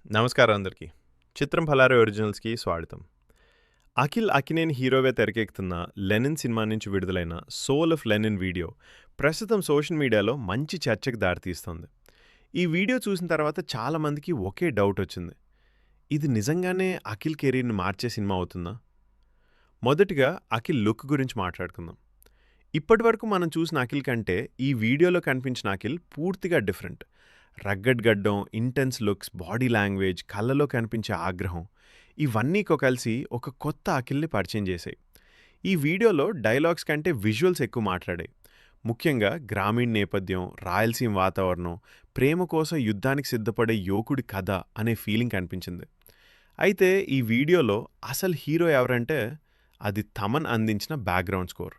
నమస్కారం అందరికీ. 'చిత్రం భలారే' ఒరిజినల్స్‌కి స్వాగతం. అఖిల్ అక్కినేని హీరోగా తెరకెక్కుతున్న 'లెనిన్' సినిమా నుంచి విడుదలైన 'సోల్ ఆఫ్ లెనిన్' వీడియో ప్రస్తుతం సోషల్ మీడియాలో మంచి చర్చకు దారితీస్తోంది. ఈ వీడియో చూసిన తర్వాత చాలామందికి ఒకే డౌట్ వచ్చింది. ఇది నిజంగానే అఖిల్ కెరీర్‌ని మార్చే సినిమా అవుతుందా? మొదటిగా అఖిల్ లుక్ గురించి మాట్లాడుకుందాం. ఇప్పటివరకు మనం చూసిన అఖిల్ కంటే ఈ వీడియోలో కనిపించిన అఖిల్ పూర్తిగా డిఫరెంట్. రగ్గడ్ గడ్డం, ఇంటెన్స్ లుక్స్, బాడీ లాంగ్వేజ్, కళ్ళలో కనిపించే ఆగ్రహం ఇవన్నీ కలిసి ఒక కొత్త అఖిల్‌ని పరిచయం చేశాయి. ఈ వీడియోలో డైలాగ్స్ కంటే విజువల్స్ ఎక్కువ మాట్లాడాయి. ముఖ్యంగా గ్రామీణ నేపథ్యం, రాయలసీమ వాతావరణం, ప్రేమ కోసం యుద్ధానికి సిద్ధపడే యువకుడి కథ అనే ఫీలింగ్ కనిపించింది. అయితే ఈ వీడియోలో అసలు హీరో ఎవరంటే అది తమన్ అందించిన బ్యాక్‌గ్రౌండ్ స్కోర్.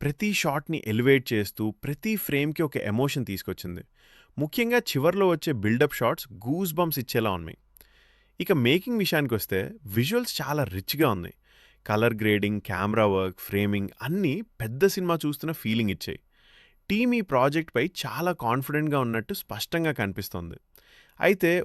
ప్రతి షాట్‌ని ఎలివేట్ చేస్తూ, ప్రతి ఫ్రేమ్‌కి ఒక ఎమోషన్ తీసుకొచ్చింది. ముఖ్యంగా చివర్లో వచ్చే బిల్డప్ షాట్స్ గూస్ బంప్స్ ఇచ్చేలా ఉన్నాయి. ఇక మేకింగ్ విషయానికొస్తే విజువల్స్ చాలా రిచ్‌గా ఉన్నాయి. Colour grading, camera work, framing అన్నీ పెద్ద సినిమా చూస్తున్న ఫీలింగ్ ఇచ్చాయి. టీమ్ ఈ ప్రాజెక్ట్‌పై చాలా కాన్ఫిడెంట్‌గా ఉన్నట్టు స్పష్టంగా కనిపిస్తోంది. అయితే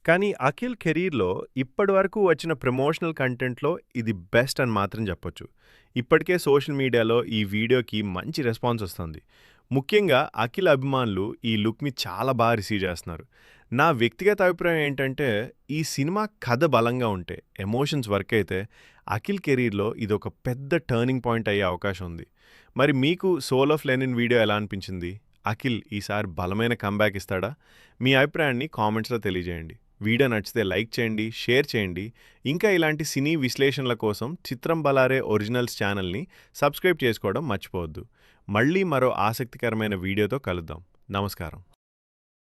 కానీ అఖిల్ కెరీర్‌లో ఇప్పటివరకు వచ్చిన ప్రమోషనల్ కంటెంట్‌లో ఇది బెస్ట్ అని మాత్రం చెప్పొచ్చు. ఇప్పటికే సోషల్ మీడియాలో ఈ వీడియోకి మంచి రెస్పాన్స్ వస్తోంది. ముఖ్యంగా అఖిల్ అభిమానులు ఈ లుక్‌ని చాలా రిసీవ్ చేస్తున్నారు. నా వ్యక్తిగత అభిప్రాయం ఏంటంటే, ఈ సినిమా కథ బలంగా ఉంటే, ఎమోషన్స్ వర్క్ అయితే, అఖిల్ కెరీర్‌లో ఇదొక పెద్ద టర్నింగ్ పాయింట్ అయ్యే అవకాశం ఉంది. మరి మీకు 'సోల్ ఆఫ్ లెనిన్' వీడియో ఎలా అనిపించింది? అఖిల్ ఈసారి బలమైన కమ్‌బ్యాక్ ఇస్తాడా? మీ అభిప్రాయాన్ని కామెంట్స్‌లో తెలియజేయండి. వీడియో నచ్చితే లైక్ చేయండి, షేర్ చేయండి. ఇంకా ఇలాంటి సినీ విశ్లేషణల కోసం 'చిత్రం బలారే' ఒరిజినల్స్ ఛానల్‌ని సబ్స్క్రైబ్ చేసుకోవడం మర్చిపోవద్దు. మళ్ళీ మరో ఆసక్తికరమైన వీడియోతో కలుద్దాం. నమస్కారం.